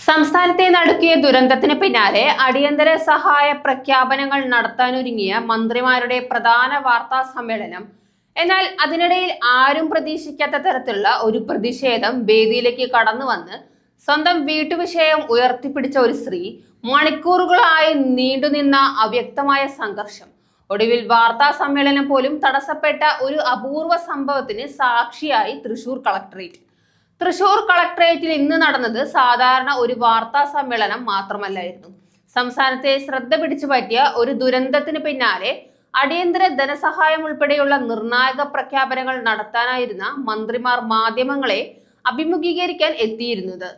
സംസ്ഥാനത്തെ നടുക്കിയ ദുരന്തത്തിന് പിന്നാലെ അടിയന്തര സഹായ പ്രഖ്യാപനങ്ങൾ നടത്താനൊരുങ്ങിയ മന്ത്രിമാരുടെ പ്രധാന വാർത്താ സമ്മേളനം. എന്നാൽ അതിനിടയിൽ ആരും പ്രതീക്ഷിക്കാത്ത തരത്തിലുള്ള ഒരു പ്രതിഷേധം വേദിയിലേക്ക് കടന്നു വന്ന് സ്വന്തം വീട്ടുവിഷയം ഉയർത്തിപ്പിടിച്ച ഒരു സ്ത്രീ, മണിക്കൂറുകളായി നീണ്ടുനിന്ന അവ്യക്തമായ സംഘർഷം, ഒടുവിൽ വാർത്താ സമ്മേളനം പോലും തടസ്സപ്പെട്ട ഒരു അപൂർവ സംഭവത്തിന് സാക്ഷിയായി തൃശൂർ കളക്ടറേറ്റിൽ ഇന്ന് നടന്നത് സാധാരണ ഒരു വാർത്താ സമ്മേളനം മാത്രമല്ലായിരുന്നു. സംസ്ഥാനത്തെ ശ്രദ്ധ പിടിച്ചു പറ്റിയ ഒരു ദുരന്തത്തിന് പിന്നാലെ അടിയന്തര ധനസഹായം ഉൾപ്പെടെയുള്ള നിർണായക പ്രഖ്യാപനങ്ങൾ നടത്താനായിരുന്ന മന്ത്രിമാർ മാധ്യമങ്ങളെ അഭിമുഖീകരിക്കാൻ എത്തിയിരുന്നത്.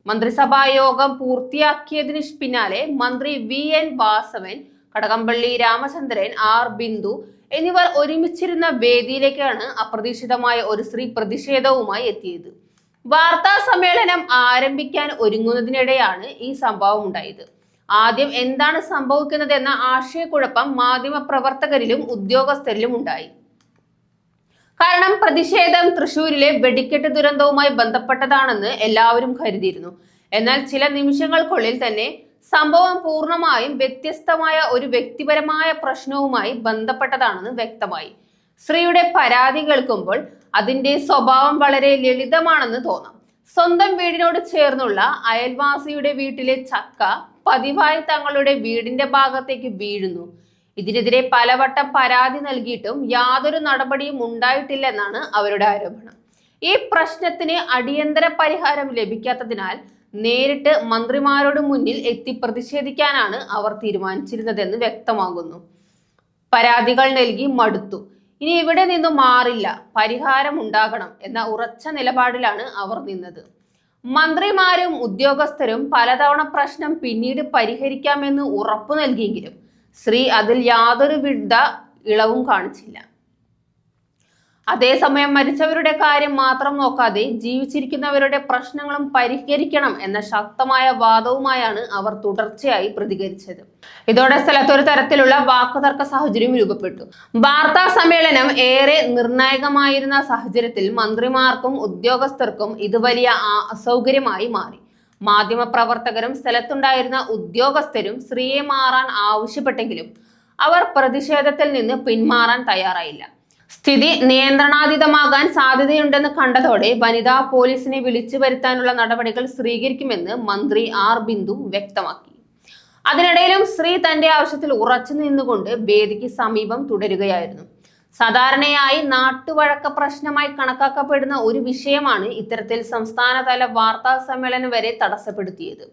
മന്ത്രിസഭാ യോഗം പൂർത്തിയാക്കിയതിന് പിന്നാലെ മന്ത്രി VN വാസവൻ, കടകംപള്ളി രാമചന്ദ്രൻ, R ബിന്ദു എന്നിവർ ഒരുമിച്ചിരുന്ന വേദിയിലേക്കാണ് അപ്രതീക്ഷിതമായ ഒരു സ്ത്രീ പ്രതിഷേധവുമായി എത്തിയത്. വാർത്താ സമ്മേളനം ആരംഭിക്കാൻ ഒരുങ്ങുന്നതിനിടെയാണ് ഈ സംഭവം ഉണ്ടായത്. ആദ്യം എന്താണ് സംഭവിക്കുന്നതെന്ന ആശയക്കുഴപ്പം മാധ്യമപ്രവർത്തകരിലും ഉദ്യോഗസ്ഥരിലും ഉണ്ടായി. കാരണം പ്രതിഷേധം തൃശൂരിലെ വെടിക്കെട്ട് ദുരന്തവുമായി ബന്ധപ്പെട്ടതാണെന്ന് എല്ലാവരും കരുതിയിരുന്നു. എന്നാൽ ചില നിമിഷങ്ങൾക്കുള്ളിൽ തന്നെ സംഭവം പൂർണ്ണമായും വ്യത്യസ്തമായ ഒരു വ്യക്തിപരമായ പ്രശ്നവുമായി ബന്ധപ്പെട്ടതാണെന്ന് വ്യക്തമായി. സ്ത്രീയുടെ പരാതി കേൾക്കുമ്പോൾ അതിന്റെ സ്വഭാവം വളരെ ലളിതമാണെന്ന് തോന്നാം. സ്വന്തം വീടിനോട് ചേർന്നുള്ള അയൽവാസിയുടെ വീട്ടിലെ ചക്ക പതിവായി തങ്ങളുടെ വീടിന്റെ ഭാഗത്തേക്ക് വീഴുന്നു. ഇതിനെതിരെ പലവട്ടം പരാതി നൽകിയിട്ടും യാതൊരു നടപടിയും ഉണ്ടായിട്ടില്ലെന്നാണ് അവരുടെ ആരോപണം. ഈ പ്രശ്നത്തിന് അടിയന്തര പരിഹാരം ലഭിക്കാത്തതിനാൽ നേരിട്ട് മന്ത്രിമാരോട് മുന്നിൽ എത്തി പ്രതിഷേധിക്കാനാണ് അവർ തീരുമാനിച്ചിരുന്നതെന്ന് വ്യക്തമാകുന്നു. പരാതികൾ നൽകി മടുത്തു, ഇനി ഇവിടെ നിന്നും മാറില്ല, പരിഹാരം ഉണ്ടാകണം എന്ന ഉറച്ച നിലപാടിലാണ് അവർ നിന്നത്. മന്ത്രിമാരും ഉദ്യോഗസ്ഥരും പലതവണ പ്രശ്നം പിന്നീട് പരിഹരിക്കാമെന്ന് ഉറപ്പു നൽകിയെങ്കിലും ശ്രീ അതിൽ യാതൊരുവിധ ഇളവും കാണിച്ചില്ല. അതേസമയം മരിച്ചവരുടെ കാര്യം മാത്രം നോക്കാതെ ജീവിച്ചിരിക്കുന്നവരുടെ പ്രശ്നങ്ങളും പരിഹരിക്കണം എന്ന ശക്തമായ വാദവുമായാണ് അവർ തുടർച്ചയായി പ്രതികരിച്ചത്. ഇതോടെ സ്ഥലത്തൊരു തരത്തിലുള്ള വാക്കുതർക്ക സാഹചര്യം രൂപപ്പെട്ടു. വാർത്താ സമ്മേളനം ഏറെ നിർണായകമായിരുന്ന സാഹചര്യത്തിൽ മന്ത്രിമാർക്കും ഉദ്യോഗസ്ഥർക്കും ഇത് വലിയ അസൗകര്യമായി മാറി. മാധ്യമപ്രവർത്തകരും സ്ഥലത്തുണ്ടായിരുന്ന ഉദ്യോഗസ്ഥരും സ്ത്രീയെ മാറാൻ ആവശ്യപ്പെട്ടെങ്കിലും അവർ പ്രതിഷേധത്തിൽ നിന്ന് പിന്മാറാൻ തയ്യാറായില്ല. സ്ഥിതി നിയന്ത്രണാതീതമാകാൻ സാധ്യതയുണ്ടെന്ന് കണ്ടതോടെ വനിതാ പോലീസിനെ വിളിച്ചു വരുത്താനുള്ള നടപടികൾ സ്വീകരിക്കുമെന്ന് മന്ത്രി R ബിന്ദു വ്യക്തമാക്കി. അതിനിടയിലും സ്ത്രീ തന്റെ ആവശ്യത്തിൽ ഉറച്ചു നിന്നുകൊണ്ട് വേദിക്ക് സമീപം തുടരുകയായിരുന്നു. സാധാരണയായി നാട്ടുവഴക്ക പ്രശ്നമായി കണക്കാക്കപ്പെടുന്ന ഒരു വിഷയമാണ് ഇത്തരത്തിൽ സംസ്ഥാനതല വാർത്താ സമ്മേളനം വരെ തടസ്സപ്പെടുത്തിയത്.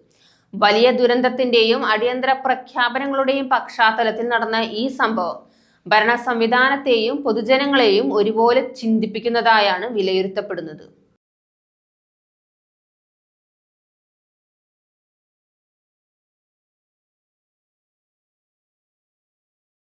വലിയ ദുരന്തത്തിന്റെയും അടിയന്തര പ്രഖ്യാപനങ്ങളുടെയും പശ്ചാത്തലത്തിൽ നടന്ന ഈ സംഭവം ഭരണ സംവിധാനത്തെയും പൊതുജനങ്ങളെയും ഒരുപോലെ ചിന്തിപ്പിക്കുന്നതായാണ് വിലയിരുത്തപ്പെടുന്നത്.